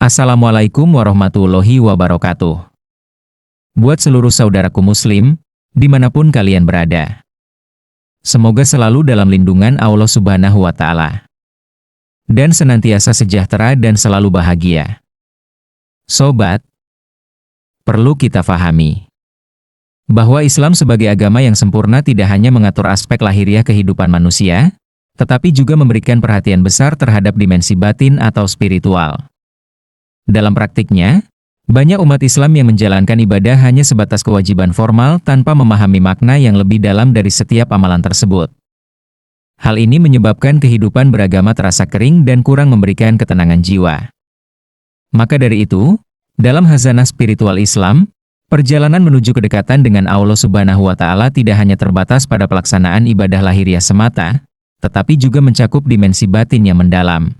Assalamualaikum warahmatullahi wabarakatuh. Buat seluruh saudaraku muslim, dimanapun kalian berada. Semoga selalu dalam lindungan Allah Subhanahu wa Ta'ala. Dan senantiasa sejahtera dan selalu bahagia. Sobat, perlu kita fahami bahwa Islam sebagai agama yang sempurna tidak hanya mengatur aspek lahiriah kehidupan manusia, tetapi juga memberikan perhatian besar terhadap dimensi batin atau spiritual. Dalam praktiknya, banyak umat Islam yang menjalankan ibadah hanya sebatas kewajiban formal tanpa memahami makna yang lebih dalam dari setiap amalan tersebut. Hal ini menyebabkan kehidupan beragama terasa kering dan kurang memberikan ketenangan jiwa. Maka dari itu, dalam khazanah spiritual Islam, perjalanan menuju kedekatan dengan Allah Subhanahu wa Ta'ala tidak hanya terbatas pada pelaksanaan ibadah lahiriah semata, tetapi juga mencakup dimensi batin yang mendalam.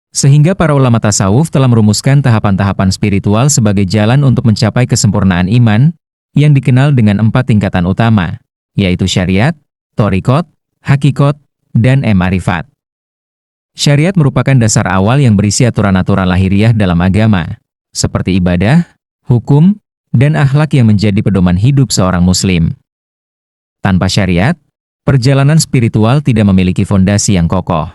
Sehingga para ulama tasawuf telah merumuskan tahapan-tahapan spiritual sebagai jalan untuk mencapai kesempurnaan iman, yang dikenal dengan 4 tingkatan utama, yaitu syariat, thariqat, haqiqat, dan ma'rifat. Syariat merupakan dasar awal yang berisi aturan-aturan lahiriah dalam agama, seperti ibadah, hukum, dan akhlak yang menjadi pedoman hidup seorang muslim. Tanpa syariat, perjalanan spiritual tidak memiliki fondasi yang kokoh.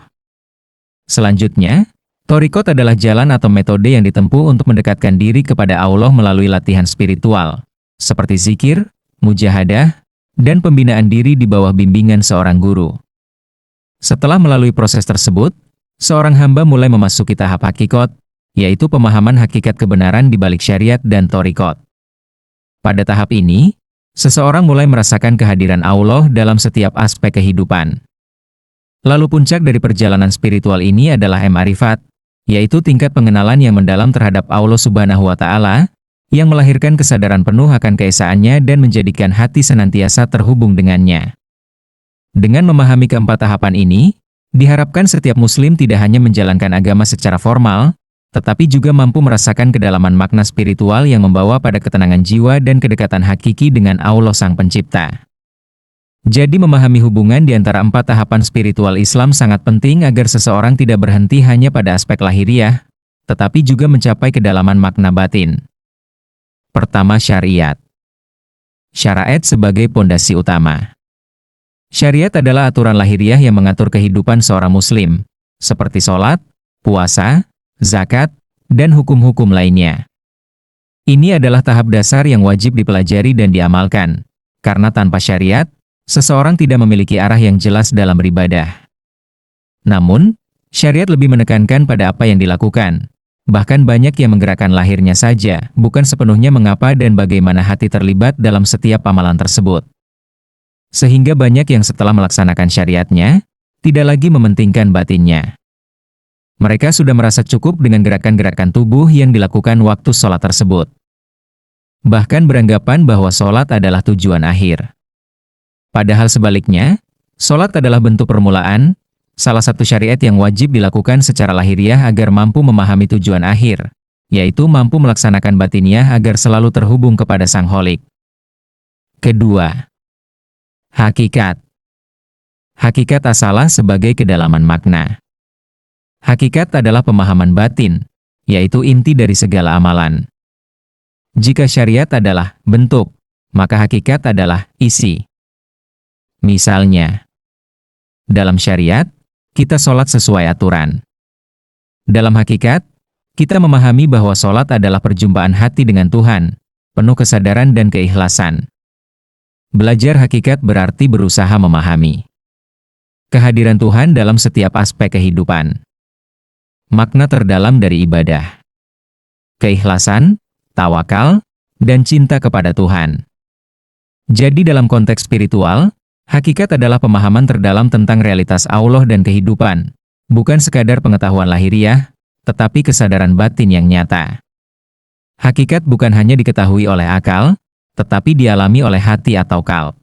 Selanjutnya, thariqat adalah jalan atau metode yang ditempuh untuk mendekatkan diri kepada Allah melalui latihan spiritual, seperti zikir, mujahadah, dan pembinaan diri di bawah bimbingan seorang guru. Setelah melalui proses tersebut, seorang hamba mulai memasuki tahap haqiqat, yaitu pemahaman hakikat kebenaran di balik syariat dan thariqat. Pada tahap ini, seseorang mulai merasakan kehadiran Allah dalam setiap aspek kehidupan. Lalu puncak dari perjalanan spiritual ini adalah ma'rifat, yaitu tingkat pengenalan yang mendalam terhadap Allah Subhanahu wa Ta'ala, yang melahirkan kesadaran penuh akan keesaannya dan menjadikan hati senantiasa terhubung dengannya. Dengan memahami keempat tahapan ini, diharapkan setiap muslim tidak hanya menjalankan agama secara formal, tetapi juga mampu merasakan kedalaman makna spiritual yang membawa pada ketenangan jiwa dan kedekatan hakiki dengan Allah Sang Pencipta. Jadi memahami hubungan di antara 4 tahapan spiritual Islam sangat penting agar seseorang tidak berhenti hanya pada aspek lahiriah, tetapi juga mencapai kedalaman makna batin. Pertama, syariat. Syariat sebagai pondasi utama. Syariat adalah aturan lahiriah yang mengatur kehidupan seorang muslim, seperti sholat, puasa, zakat, dan hukum-hukum lainnya. Ini adalah tahap dasar yang wajib dipelajari dan diamalkan, karena tanpa syariat, seseorang tidak memiliki arah yang jelas dalam beribadah. Namun, syariat lebih menekankan pada apa yang dilakukan. Bahkan banyak yang menggerakkan lahirnya saja, bukan sepenuhnya mengapa dan bagaimana hati terlibat dalam setiap amalan tersebut. Sehingga banyak yang setelah melaksanakan syariatnya, tidak lagi mementingkan batinnya. Mereka sudah merasa cukup dengan gerakan-gerakan tubuh yang dilakukan waktu sholat tersebut. Bahkan beranggapan bahwa sholat adalah tujuan akhir. Padahal sebaliknya, sholat adalah bentuk permulaan, salah satu syariat yang wajib dilakukan secara lahiriah agar mampu memahami tujuan akhir, yaitu mampu melaksanakan batiniah agar selalu terhubung kepada Sang Kholik. Kedua, hakikat. Hakikat asalah sebagai kedalaman makna. Hakikat adalah pemahaman batin, yaitu inti dari segala amalan. Jika syariat adalah bentuk, maka hakikat adalah isi. Misalnya, dalam syariat, kita sholat sesuai aturan. Dalam hakikat, kita memahami bahwa sholat adalah perjumpaan hati dengan Tuhan, penuh kesadaran dan keikhlasan. Belajar hakikat berarti berusaha memahami kehadiran Tuhan dalam setiap aspek kehidupan. Makna terdalam dari ibadah, keikhlasan, tawakal, dan cinta kepada Tuhan. Jadi dalam konteks spiritual, hakikat adalah pemahaman terdalam tentang realitas Allah dan kehidupan, bukan sekadar pengetahuan lahiriah, tetapi kesadaran batin yang nyata. Hakikat bukan hanya diketahui oleh akal, tetapi dialami oleh hati atau qalb.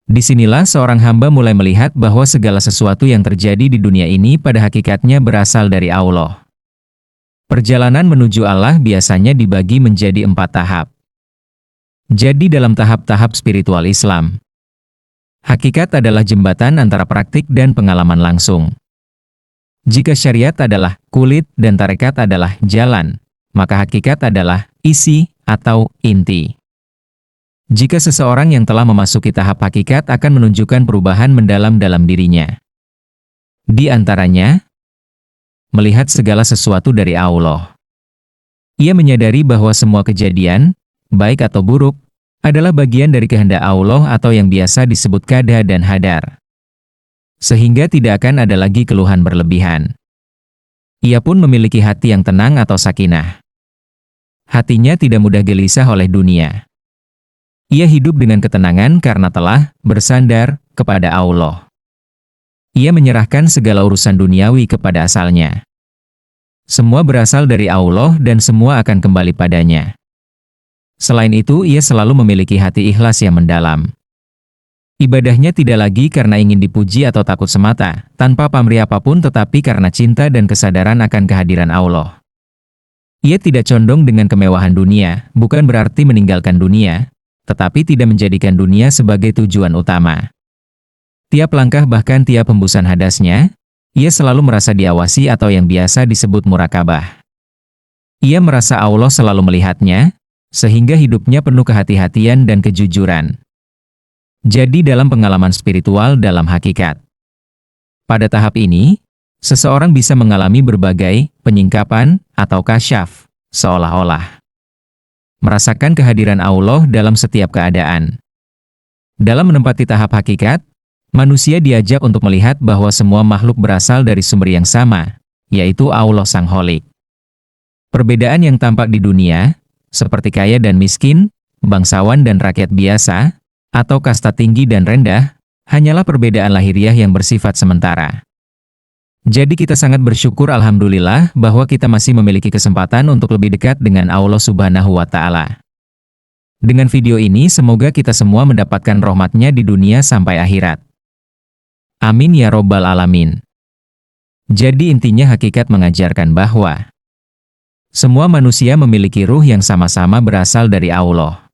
Disinilah seorang hamba mulai melihat bahwa segala sesuatu yang terjadi di dunia ini pada hakikatnya berasal dari Allah. Perjalanan menuju Allah biasanya dibagi menjadi 4 tahap. Jadi dalam tahap-tahap spiritual Islam, hakikat adalah jembatan antara praktik dan pengalaman langsung. Jika syariat adalah kulit dan tarekat adalah jalan, maka hakikat adalah isi atau inti. Jika seseorang yang telah memasuki tahap hakikat akan menunjukkan perubahan mendalam dalam dirinya. Di antaranya, melihat segala sesuatu dari Allah. Ia menyadari bahwa semua kejadian, baik atau buruk, adalah bagian dari kehendak Allah atau yang biasa disebut qada dan hadar. Sehingga tidak akan ada lagi keluhan berlebihan. Ia pun memiliki hati yang tenang atau sakinah. Hatinya tidak mudah gelisah oleh dunia. Ia hidup dengan ketenangan karena telah bersandar kepada Allah. Ia menyerahkan segala urusan duniawi kepada asalnya. Semua berasal dari Allah dan semua akan kembali padanya. Selain itu, ia selalu memiliki hati ikhlas yang mendalam. Ibadahnya tidak lagi karena ingin dipuji atau takut semata, tanpa pamrih apapun tetapi karena cinta dan kesadaran akan kehadiran Allah. Ia tidak condong dengan kemewahan dunia, bukan berarti meninggalkan dunia, tetapi tidak menjadikan dunia sebagai tujuan utama. Tiap langkah bahkan tiap hembusan hadasnya, ia selalu merasa diawasi atau yang biasa disebut murakabah. Ia merasa Allah selalu melihatnya, sehingga hidupnya penuh kehati-hatian dan kejujuran. Jadi dalam pengalaman spiritual dalam hakikat. Pada tahap ini, seseorang bisa mengalami berbagai penyingkapan atau kasyaf, seolah-olah merasakan kehadiran Allah dalam setiap keadaan. Dalam menempati tahap hakikat, manusia diajak untuk melihat bahwa semua makhluk berasal dari sumber yang sama, yaitu Allah Sang Kholik. Perbedaan yang tampak di dunia, seperti kaya dan miskin, bangsawan dan rakyat biasa, atau kasta tinggi dan rendah, hanyalah perbedaan lahiriah yang bersifat sementara. Jadi kita sangat bersyukur alhamdulillah bahwa kita masih memiliki kesempatan untuk lebih dekat dengan Allah Subhanahu wa Ta'ala. Dengan video ini semoga kita semua mendapatkan rahmat-Nya di dunia sampai akhirat. Amin ya robbal alamin. Jadi intinya hakikat mengajarkan bahwa semua manusia memiliki ruh yang sama-sama berasal dari Allah.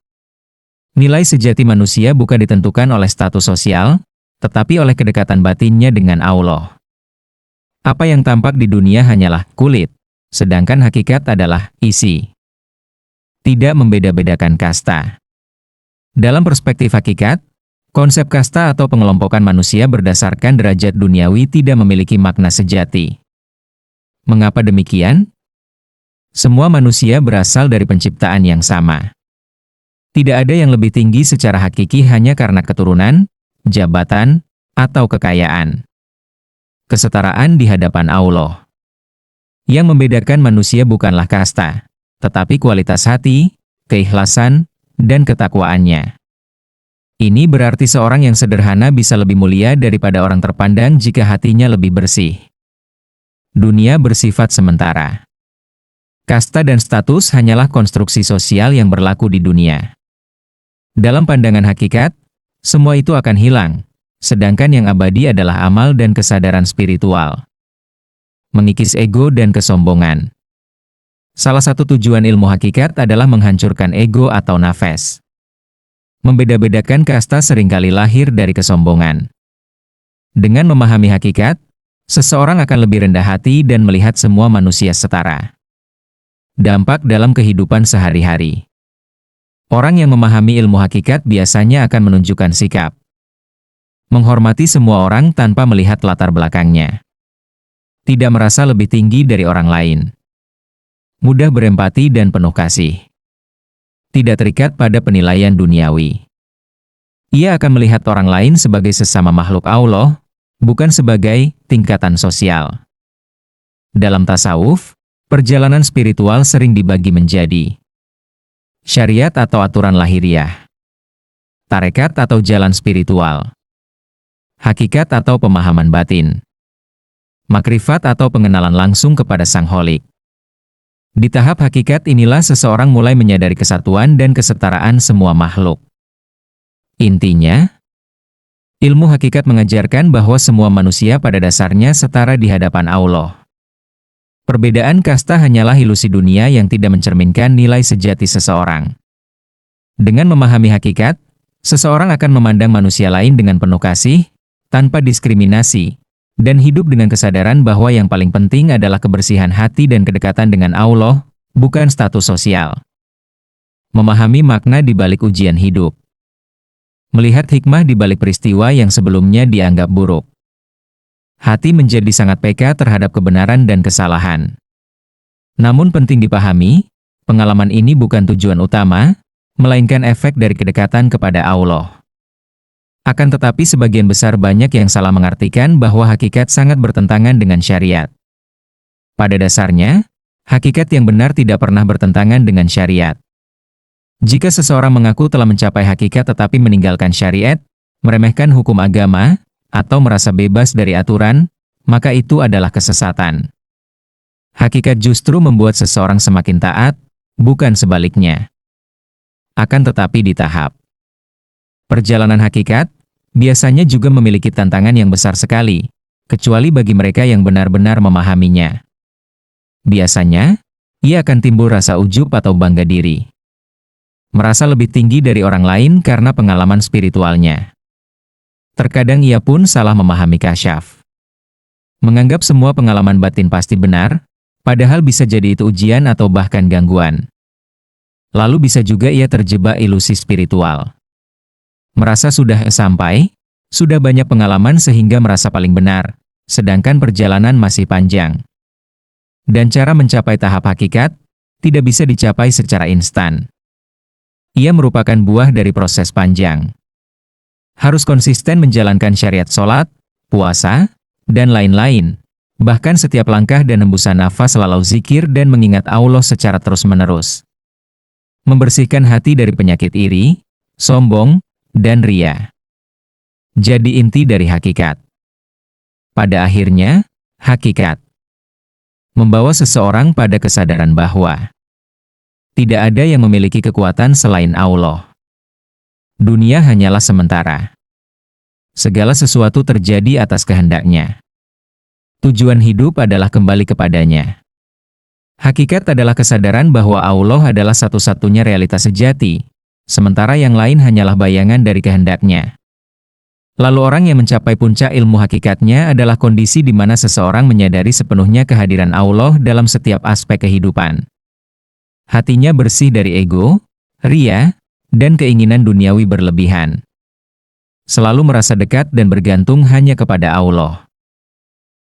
Nilai sejati manusia bukan ditentukan oleh status sosial, tetapi oleh kedekatan batinnya dengan Allah. Apa yang tampak di dunia hanyalah kulit, sedangkan hakikat adalah isi. Tidak membeda-bedakan kasta. Dalam perspektif hakikat, konsep kasta atau pengelompokan manusia berdasarkan derajat duniawi tidak memiliki makna sejati. Mengapa demikian? Semua manusia berasal dari penciptaan yang sama. Tidak ada yang lebih tinggi secara hakiki hanya karena keturunan, jabatan, atau kekayaan. Kesetaraan di hadapan Allah. Yang membedakan manusia bukanlah kasta, tetapi kualitas hati, keikhlasan, dan ketakwaannya. Ini berarti seorang yang sederhana bisa lebih mulia daripada orang terpandang jika hatinya lebih bersih. Dunia bersifat sementara. Kasta dan status hanyalah konstruksi sosial yang berlaku di dunia. Dalam pandangan hakikat, semua itu akan hilang. Sedangkan yang abadi adalah amal dan kesadaran spiritual. Mengikis ego dan kesombongan. Salah satu tujuan ilmu hakikat adalah menghancurkan ego atau nafas. Membeda-bedakan kasta seringkali lahir dari kesombongan. Dengan memahami hakikat, seseorang akan lebih rendah hati dan melihat semua manusia setara. Dampak dalam kehidupan sehari-hari. Orang yang memahami ilmu hakikat biasanya akan menunjukkan sikap menghormati semua orang tanpa melihat latar belakangnya. Tidak merasa lebih tinggi dari orang lain. Mudah berempati dan penuh kasih. Tidak terikat pada penilaian duniawi. Ia akan melihat orang lain sebagai sesama makhluk Allah, bukan sebagai tingkatan sosial. Dalam tasawuf, perjalanan spiritual sering dibagi menjadi syariat atau aturan lahiriah, tarekat atau jalan spiritual, hakikat atau pemahaman batin, makrifat atau pengenalan langsung kepada Sang Kholik. Di tahap hakikat inilah seseorang mulai menyadari kesatuan dan kesetaraan semua makhluk. Intinya, ilmu hakikat mengajarkan bahwa semua manusia pada dasarnya setara di hadapan Allah. Perbedaan kasta hanyalah ilusi dunia yang tidak mencerminkan nilai sejati seseorang. Dengan memahami hakikat, seseorang akan memandang manusia lain dengan penuh kasih, tanpa diskriminasi, dan hidup dengan kesadaran bahwa yang paling penting adalah kebersihan hati dan kedekatan dengan Allah, bukan status sosial. Memahami makna di balik ujian hidup. Melihat hikmah di balik peristiwa yang sebelumnya dianggap buruk. Hati menjadi sangat peka terhadap kebenaran dan kesalahan. Namun penting dipahami, pengalaman ini bukan tujuan utama, melainkan efek dari kedekatan kepada Allah. Akan tetapi sebagian besar banyak yang salah mengartikan bahwa hakikat sangat bertentangan dengan syariat. Pada dasarnya, hakikat yang benar tidak pernah bertentangan dengan syariat. Jika seseorang mengaku telah mencapai hakikat tetapi meninggalkan syariat, meremehkan hukum agama, atau merasa bebas dari aturan, maka itu adalah kesesatan. Hakikat justru membuat seseorang semakin taat, bukan sebaliknya. Akan tetapi di tahap perjalanan hakikat, biasanya juga memiliki tantangan yang besar sekali, kecuali bagi mereka yang benar-benar memahaminya. Biasanya, ia akan timbul rasa ujub atau bangga diri. Merasa lebih tinggi dari orang lain karena pengalaman spiritualnya. Terkadang ia pun salah memahami kasyaf. Menganggap semua pengalaman batin pasti benar, padahal bisa jadi itu ujian atau bahkan gangguan. Lalu bisa juga ia terjebak ilusi spiritual. Merasa sudah sampai, sudah banyak pengalaman sehingga merasa paling benar, sedangkan perjalanan masih panjang. Dan cara mencapai tahap hakikat, tidak bisa dicapai secara instan. Ia merupakan buah dari proses panjang. Harus konsisten menjalankan syariat sholat, puasa, dan lain-lain. Bahkan setiap langkah dan hembusan nafas selalu zikir dan mengingat Allah secara terus-menerus. Membersihkan hati dari penyakit iri, sombong, dan ria. Jadi inti dari hakikat. Pada akhirnya, hakikat membawa seseorang pada kesadaran bahwa tidak ada yang memiliki kekuatan selain Allah. Dunia hanyalah sementara. Segala sesuatu terjadi atas kehendaknya. Tujuan hidup adalah kembali kepadanya. Hakikat adalah kesadaran bahwa Allah adalah satu-satunya realitas sejati, sementara yang lain hanyalah bayangan dari kehendaknya. Lalu orang yang mencapai puncak ilmu hakikatnya adalah kondisi di mana seseorang menyadari sepenuhnya kehadiran Allah dalam setiap aspek kehidupan. Hatinya bersih dari ego, ria, dan keinginan duniawi berlebihan. Selalu merasa dekat dan bergantung hanya kepada Allah.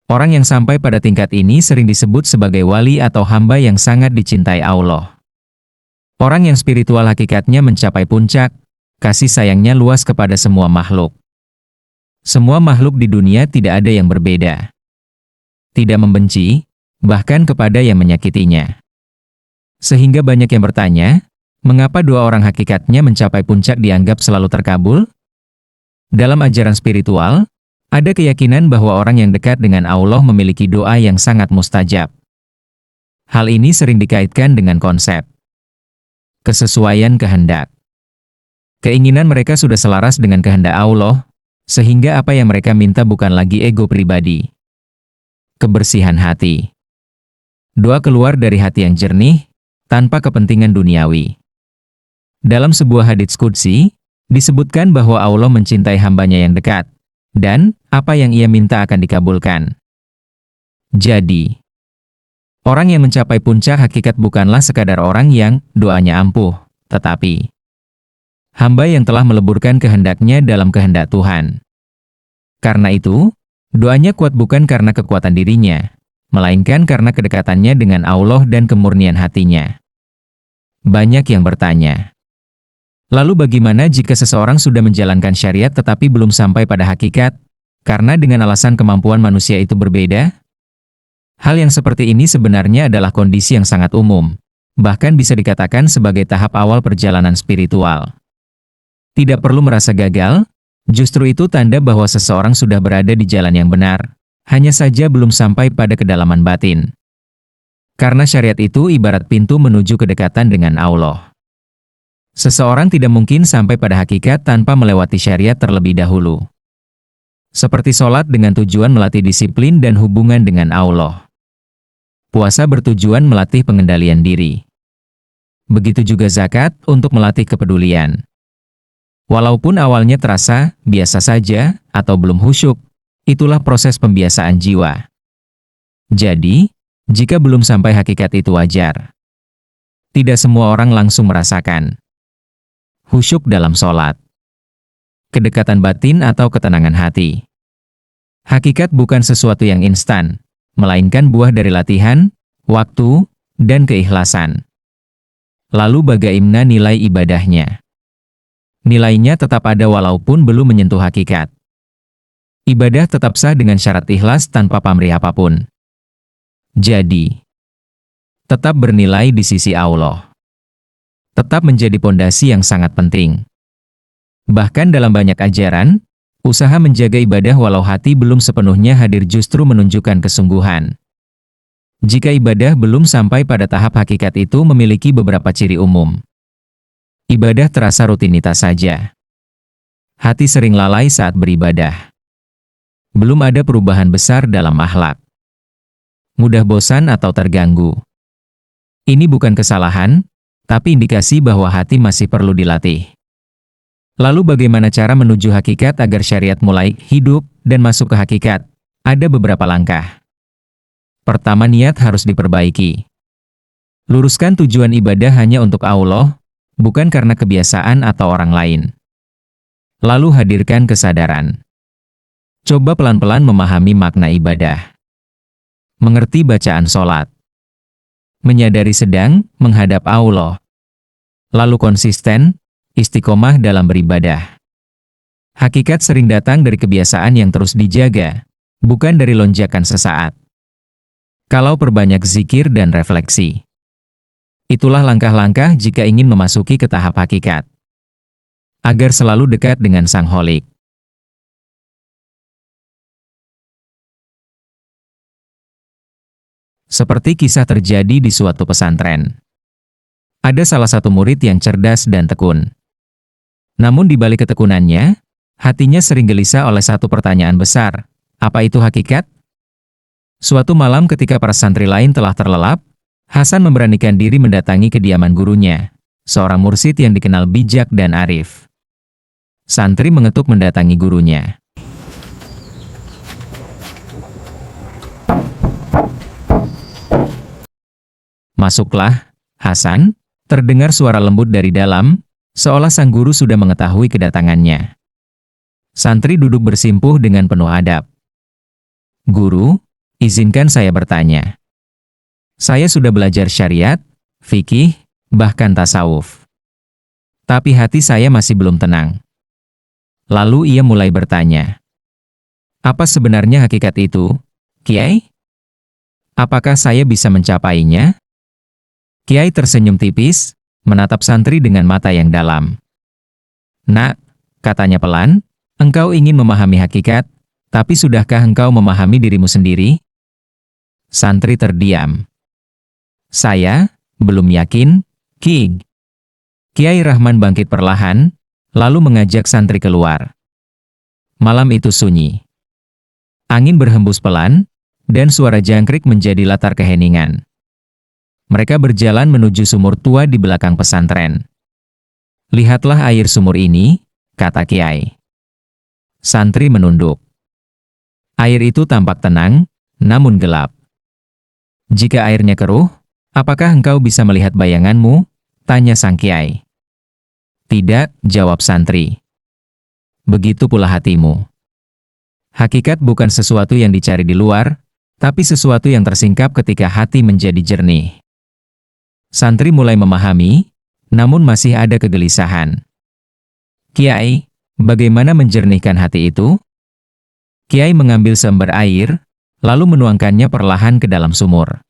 Orang yang sampai pada tingkat ini sering disebut sebagai wali atau hamba yang sangat dicintai Allah. Orang yang spiritual hakikatnya mencapai puncak, kasih sayangnya luas kepada semua makhluk. Semua makhluk di dunia tidak ada yang berbeda. Tidak membenci, bahkan kepada yang menyakitinya. Sehingga banyak yang bertanya, mengapa dua orang hakikatnya mencapai puncak dianggap selalu terkabul? Dalam ajaran spiritual, ada keyakinan bahwa orang yang dekat dengan Allah memiliki doa yang sangat mustajab. Hal ini sering dikaitkan dengan konsep kesesuaian kehendak. Keinginan mereka sudah selaras dengan kehendak Allah, sehingga apa yang mereka minta bukan lagi ego pribadi. Kebersihan hati. Doa keluar dari hati yang jernih, tanpa kepentingan duniawi. Dalam sebuah hadits qudsi, disebutkan bahwa Allah mencintai hambanya yang dekat, dan apa yang ia minta akan dikabulkan. Jadi, orang yang mencapai puncak hakikat bukanlah sekadar orang yang doanya ampuh, tetapi hamba yang telah meleburkan kehendaknya dalam kehendak Tuhan. Karena itu, doanya kuat bukan karena kekuatan dirinya, melainkan karena kedekatannya dengan Allah dan kemurnian hatinya. Banyak yang bertanya, lalu bagaimana jika seseorang sudah menjalankan syariat tetapi belum sampai pada hakikat, karena dengan alasan kemampuan manusia itu berbeda? Hal yang seperti ini sebenarnya adalah kondisi yang sangat umum, bahkan bisa dikatakan sebagai tahap awal perjalanan spiritual. Tidak perlu merasa gagal, justru itu tanda bahwa seseorang sudah berada di jalan yang benar, hanya saja belum sampai pada kedalaman batin. Karena syariat itu ibarat pintu menuju kedekatan dengan Allah. Seseorang tidak mungkin sampai pada hakikat tanpa melewati syariat terlebih dahulu. Seperti sholat dengan tujuan melatih disiplin dan hubungan dengan Allah. Puasa bertujuan melatih pengendalian diri. Begitu juga zakat untuk melatih kepedulian. Walaupun awalnya terasa biasa saja atau belum khusyuk, Itulah proses pembiasaan jiwa. Jadi, jika belum sampai hakikat itu wajar. Tidak semua orang langsung merasakan khusyuk dalam sholat, kedekatan batin atau ketenangan hati. Hakikat bukan sesuatu yang instan, melainkan buah dari latihan, waktu, dan keikhlasan. Lalu bagaimana nilai ibadahnya? Nilainya tetap ada walaupun belum menyentuh hakikat. Ibadah tetap sah dengan syarat ikhlas tanpa pamrih apapun. Jadi, tetap bernilai di sisi Allah. Tetap menjadi pondasi yang sangat penting. Bahkan dalam banyak ajaran, usaha menjaga ibadah walau hati belum sepenuhnya hadir justru menunjukkan kesungguhan. Jika ibadah belum sampai pada tahap hakikat itu memiliki beberapa ciri umum. Ibadah terasa rutinitas saja. Hati sering lalai saat beribadah. Belum ada perubahan besar dalam akhlak. Mudah bosan atau terganggu. Ini bukan kesalahan, tapi indikasi bahwa hati masih perlu dilatih. Lalu bagaimana cara menuju hakikat agar syariat mulai hidup dan masuk ke hakikat? Ada beberapa langkah. Pertama, niat harus diperbaiki. Luruskan tujuan ibadah hanya untuk Allah, bukan karena kebiasaan atau orang lain. Lalu hadirkan kesadaran. Coba pelan-pelan memahami makna ibadah. Mengerti bacaan sholat. Menyadari sedang menghadap Allah. Lalu konsisten, istiqomah dalam beribadah. Hakikat sering datang dari kebiasaan yang terus dijaga, bukan dari lonjakan sesaat. Kalau perbanyak zikir dan refleksi. Itulah langkah-langkah jika ingin memasuki ke tahap hakikat. Agar selalu dekat dengan Sang Kholik. Seperti kisah terjadi di suatu pesantren. Ada salah satu murid yang cerdas dan tekun. Namun di balik ketekunannya, hatinya sering gelisah oleh satu pertanyaan besar. Apa itu hakikat? Suatu malam ketika para santri lain telah terlelap, Hasan memberanikan diri mendatangi kediaman gurunya, seorang mursyid yang dikenal bijak dan arif. Santri mengetuk mendatangi gurunya. Masuklah, Hasan, terdengar suara lembut dari dalam, seolah sang guru sudah mengetahui kedatangannya. Santri duduk bersimpuh dengan penuh adab. Guru, izinkan saya bertanya. Saya sudah belajar syariat, fikih, bahkan tasawuf. Tapi hati saya masih belum tenang. Lalu ia mulai bertanya. Apa sebenarnya hakikat itu, Kiai? Apakah saya bisa mencapainya? Kiai tersenyum tipis, menatap santri dengan mata yang dalam. Nak, katanya pelan, engkau ingin memahami hakikat, tapi sudahkah engkau memahami dirimu sendiri? Santri terdiam. Saya belum yakin, Ki. Kiai Rahman bangkit perlahan, lalu mengajak santri keluar. Malam itu sunyi. Angin berhembus pelan, dan suara jangkrik menjadi latar keheningan. Mereka berjalan menuju sumur tua di belakang pesantren. Lihatlah air sumur ini, kata Kiai. Santri menunduk. Air itu tampak tenang, namun gelap. Jika airnya keruh, apakah engkau bisa melihat bayanganmu? Tanya sang Kiai. Tidak, jawab santri. Begitu pula hatimu. Hakikat bukan sesuatu yang dicari di luar, tapi sesuatu yang tersingkap ketika hati menjadi jernih. Santri mulai memahami, namun masih ada kegelisahan. Kiai, bagaimana menjernihkan hati itu? Kiai mengambil seember air, lalu menuangkannya perlahan ke dalam sumur.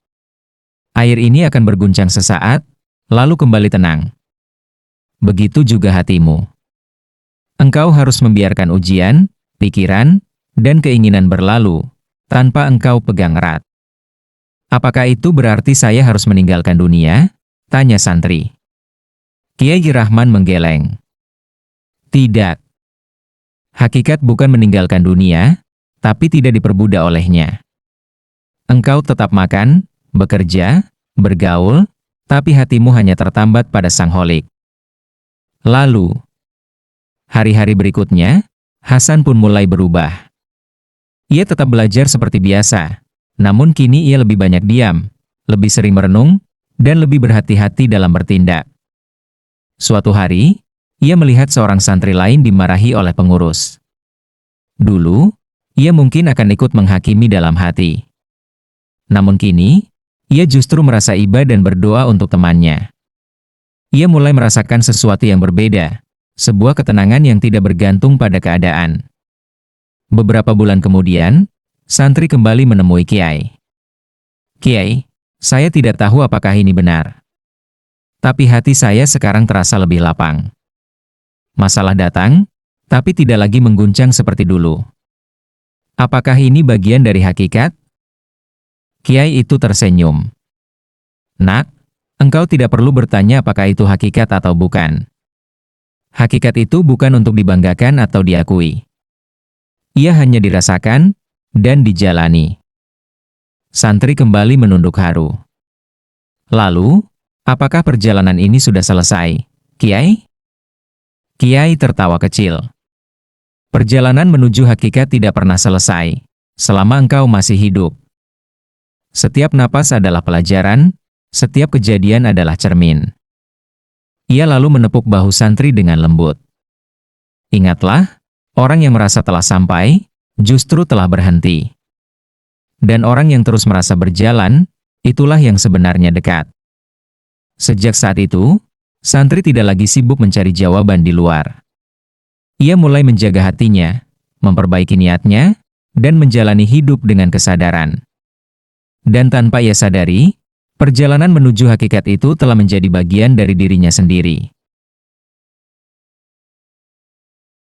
Air ini akan berguncang sesaat, lalu kembali tenang. Begitu juga hatimu. Engkau harus membiarkan ujian, pikiran, dan keinginan berlalu, tanpa engkau pegang erat. Apakah itu berarti saya harus meninggalkan dunia? Tanya santri. Kiai Rahman menggeleng. Tidak. Hakikat bukan meninggalkan dunia, tapi tidak diperbudak olehnya. Engkau tetap makan, bekerja, bergaul, tapi hatimu hanya tertambat pada Sang Kholik. Lalu, hari-hari berikutnya, Hasan pun mulai berubah. Ia tetap belajar seperti biasa, namun kini ia lebih banyak diam, lebih sering merenung, dan lebih berhati-hati dalam bertindak. Suatu hari, ia melihat seorang santri lain dimarahi oleh pengurus. Dulu, ia mungkin akan ikut menghakimi dalam hati. Namun kini, ia justru merasa iba dan berdoa untuk temannya. Ia mulai merasakan sesuatu yang berbeda, sebuah ketenangan yang tidak bergantung pada keadaan. Beberapa bulan kemudian, santri kembali menemui Kiai. "Kiai, saya tidak tahu apakah ini benar. Tapi hati saya sekarang terasa lebih lapang. Masalah datang, tapi tidak lagi mengguncang seperti dulu. Apakah ini bagian dari hakikat?" Kiai itu tersenyum. "Nak, engkau tidak perlu bertanya apakah itu hakikat atau bukan. Hakikat itu bukan untuk dibanggakan atau diakui. Ia hanya dirasakan dan dijalani." Santri kembali menunduk haru. "Lalu, apakah perjalanan ini sudah selesai, Kiai?" Kiai tertawa kecil. "Perjalanan menuju hakikat tidak pernah selesai, selama engkau masih hidup. Setiap napas adalah pelajaran, setiap kejadian adalah cermin." Ia lalu menepuk bahu santri dengan lembut. "Ingatlah, orang yang merasa telah sampai, justru telah berhenti. Dan orang yang terus merasa berjalan, itulah yang sebenarnya dekat." Sejak saat itu, santri tidak lagi sibuk mencari jawaban di luar. Ia mulai menjaga hatinya, memperbaiki niatnya, dan menjalani hidup dengan kesadaran. Dan tanpa ia sadari, perjalanan menuju hakikat itu telah menjadi bagian dari dirinya sendiri.